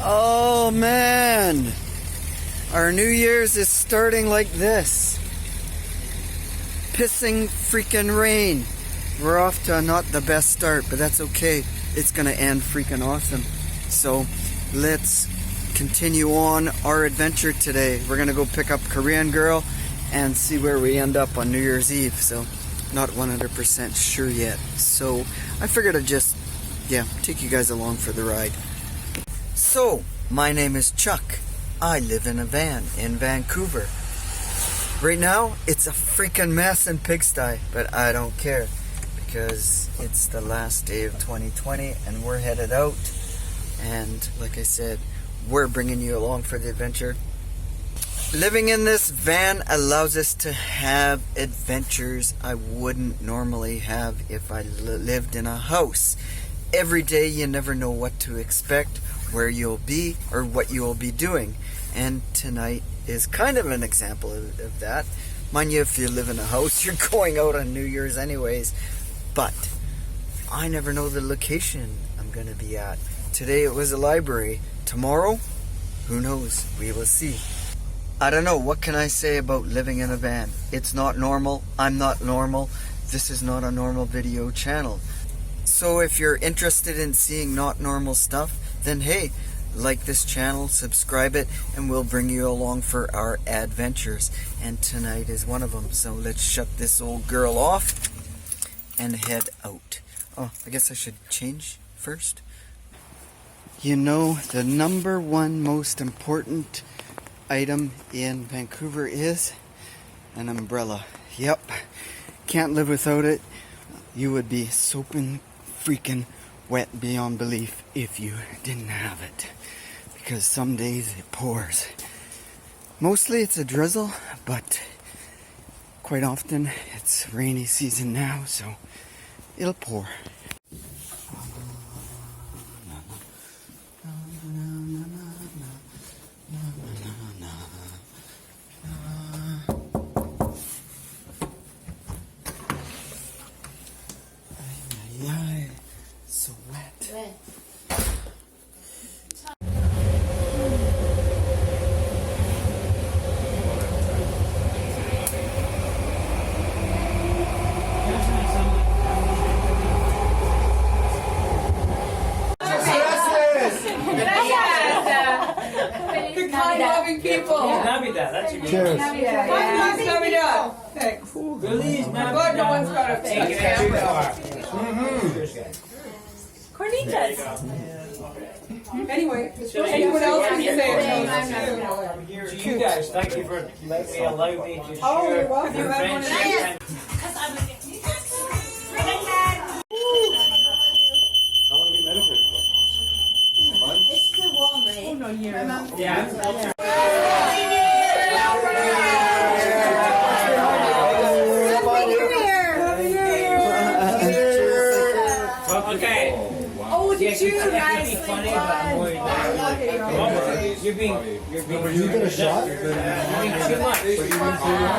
Oh man, our New Year's is starting like this. Pissing freaking rain. We're off to not the best start, but that's okay. It's gonna end freaking awesome. So let's continue on our adventure today. We're gonna go pick up Korean girl and see where we end up on New Year's Eve. So not 100% sure yet. So I figured I'd just, take you guys along for the ride. So, my name is Chuck. I live in a van in Vancouver. Right now, it's a freaking mess and pigsty, but I don't care because it's the last day of 2020 and we're headed out. And like I said, we're bringing you along for the adventure. Living in this van allows us to have adventures I wouldn't normally have if I lived in a house. Every day you never know what to expect, where you'll be, or what you will be doing. And tonight is kind of an example of that. Mind you, if you live in a house, you're going out on New Year's anyways. But I never know the location I'm going to be at. Today it was a library. Tomorrow, who knows? We will see. I don't know, what can I say about living in a van? It's not normal. I'm not normal. This is not a normal video channel. So if you're interested in seeing not normal stuff, then hey, like this channel, subscribe it, and we'll bring you along for our adventures. And tonight is one of them. So let's shut this old girl off and head out. Oh, I guess I should change first. You know, the number one most important item in Vancouver is an umbrella. Yep, can't live without it. You would be soaping freaking wet beyond belief if you didn't have it, because some days it pours. Mostly it's a drizzle, but quite often it's rainy season now, so it'll pour. So wet. Cheers. Navidad. Thanks. Feliz Navidad. But no one's got a face. Cornitas. Anyway, anyone else can say it. To you guys, thank you for letting me allow me to Oh, share you're welcome. your friendship. How long have you meditated for? It's too warm, right? Oh, no, yeah. Yeah. Okay. Oh, did you Nicely funny, but I'm worried that you're being You get a shot? you're being too much.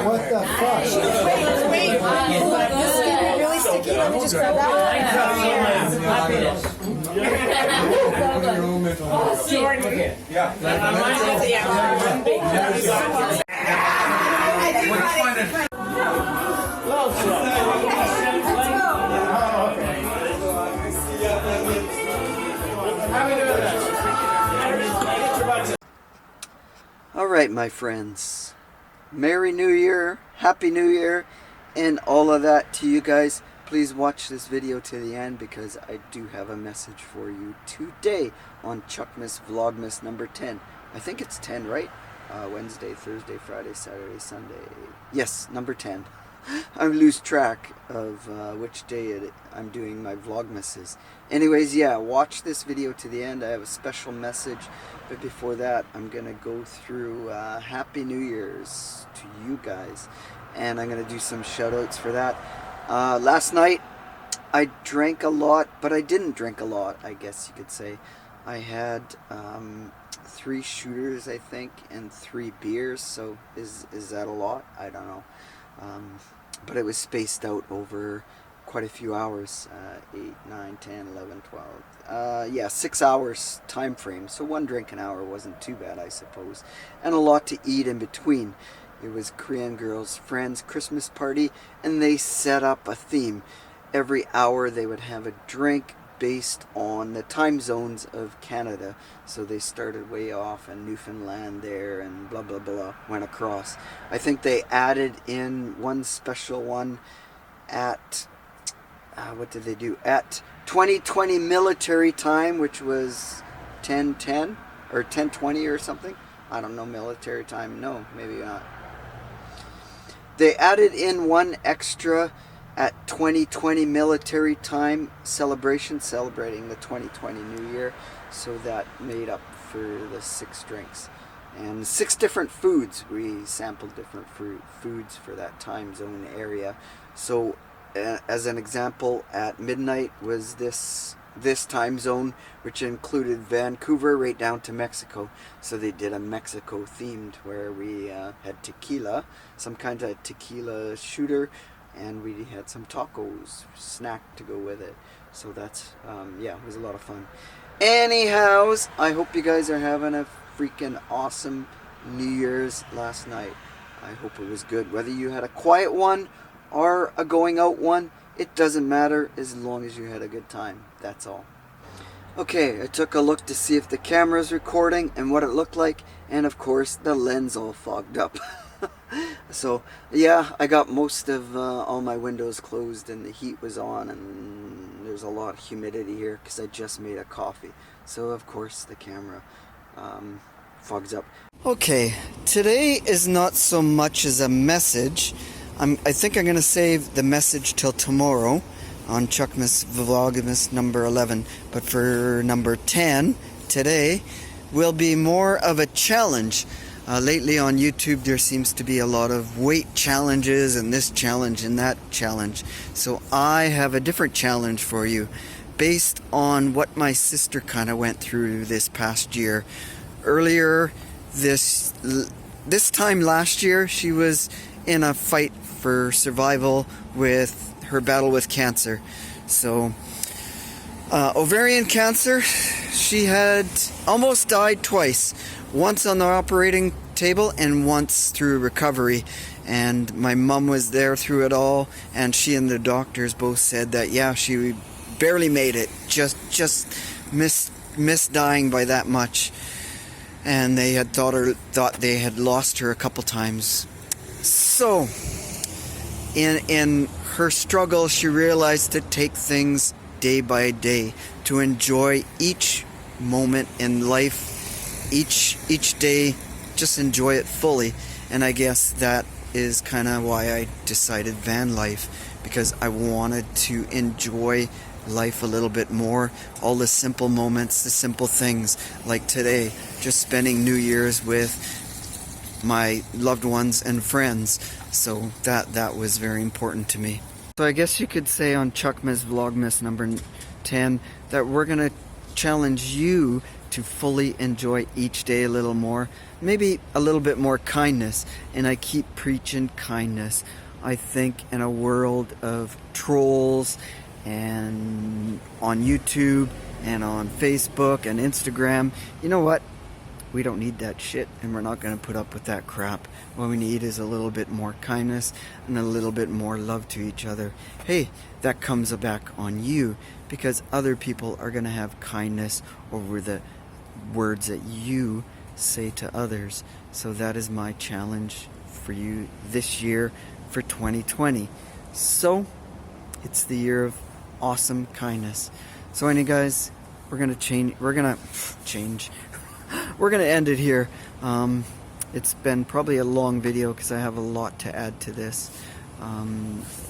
What the fuck? Really sticky. Let me just grab that. Happiness. Alright, my friends. Merry New Year, Happy New Year, and all of that to you guys. Please watch this video to the end because I do have a message for you today on Chuckmas Vlogmas number 10. I think it's 10, right? Wednesday, Thursday, Friday, Saturday, Sunday. Yes, number 10. I lose track of which day I'm doing my Vlogmases. Anyways, yeah, watch this video to the end. I have a special message. But before that, I'm going to go through Happy New Year's to you guys. And I'm going to do some shout outs for that. Last night, I drank a lot, but I didn't drink a lot, I guess you could say. I had 3 shooters, I think, and 3 beers. So is that a lot? I don't know. But it was spaced out over quite a few hours, 8, 9, 10, 11, 12, yeah, 6 hours time frame. So 1 drink an hour wasn't too bad, I suppose. And a lot to eat in between. It was Korean girls' friends' Christmas party, and they set up a theme. Every hour they would have a drink based on the time zones of Canada. So they started way off in Newfoundland there and blah blah blah, went across. I think they added in one special one at what did they do? At 2020 military time, which was 10:10 or 10:20 or something. I don't know, military time. No, maybe not. They added in one extra at 2020 military time celebration, celebrating the 2020 New Year. So that made up for the 6 drinks. And 6 different foods. We sampled different foods for that time zone area. So as an example, at midnight was this time zone, which included Vancouver right down to Mexico. So they did a Mexico themed where we had tequila, some kind of tequila shooter, and we had some tacos, snack to go with it. So that's, yeah, it was a lot of fun. Anyhows, I hope you guys are having a freaking awesome New Year's last night. I hope it was good. Whether you had a quiet one or a going out one, it doesn't matter as long as you had a good time. That's all. Okay, I took a look to see if the camera's recording and what it looked like, and of course the lens all fogged up. So yeah, I got most of all my windows closed and the heat was on, and there's a lot of humidity here because I just made a coffee. So of course the camera fogs up. Okay, today is not so much as a message. I think I'm going to save the message till tomorrow on Chuckmas Vlogmas number 11. But for number 10, today, will be more of a challenge. Lately on YouTube, there seems to be a lot of weight challenges and this challenge and that challenge. So I have a different challenge for you based on what my sister kind of went through this past year. Earlier this time last year, she was in a fight for survival with her battle with cancer. So ovarian cancer, she had almost died twice, once on the operating table and once through recovery. And my mom was there through it all, and she and the doctors both said that yeah, she barely made it, just missed dying by that much. And they had thought they had lost her a couple times. So in her struggle, she realized to take things day by day, to enjoy each moment in life, each day, just enjoy it fully. And I guess that is kind of why I decided van life, because I wanted to enjoy life a little bit more, all the simple moments, the simple things, like today, just spending New Year's with my loved ones and friends. So that was very important to me. So I guess you could say on Chuckmas Vlogmas number 10 that we're gonna challenge you to fully enjoy each day a little more, maybe a little bit more kindness. And I keep preaching kindness. I think in a world of trolls and on YouTube and on Facebook and Instagram, you know what? We don't need that shit, and we're not going to put up with that crap. What we need is a little bit more kindness and a little bit more love to each other. Hey, that comes back on you, because other people are going to have kindness over the words that you say to others. So that is my challenge for you this year for 2020. So it's the year of awesome kindness. So anyway, guys, we're going to end it here. It's been probably a long video because I have a lot to add to this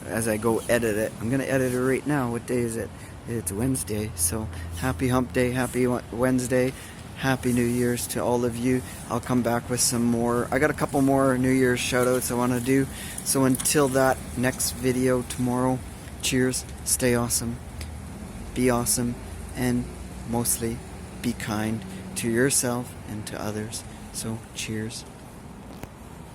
as I go edit it. I'm going to edit it right now. What day is it? It's Wednesday. So happy hump day, happy Wednesday, happy New Year's to all of you. I'll come back with some more. I got a couple more New Year's shout outs I want to do. So until that next video tomorrow, cheers, stay awesome, be awesome, and mostly be kind to yourself and to others. So cheers.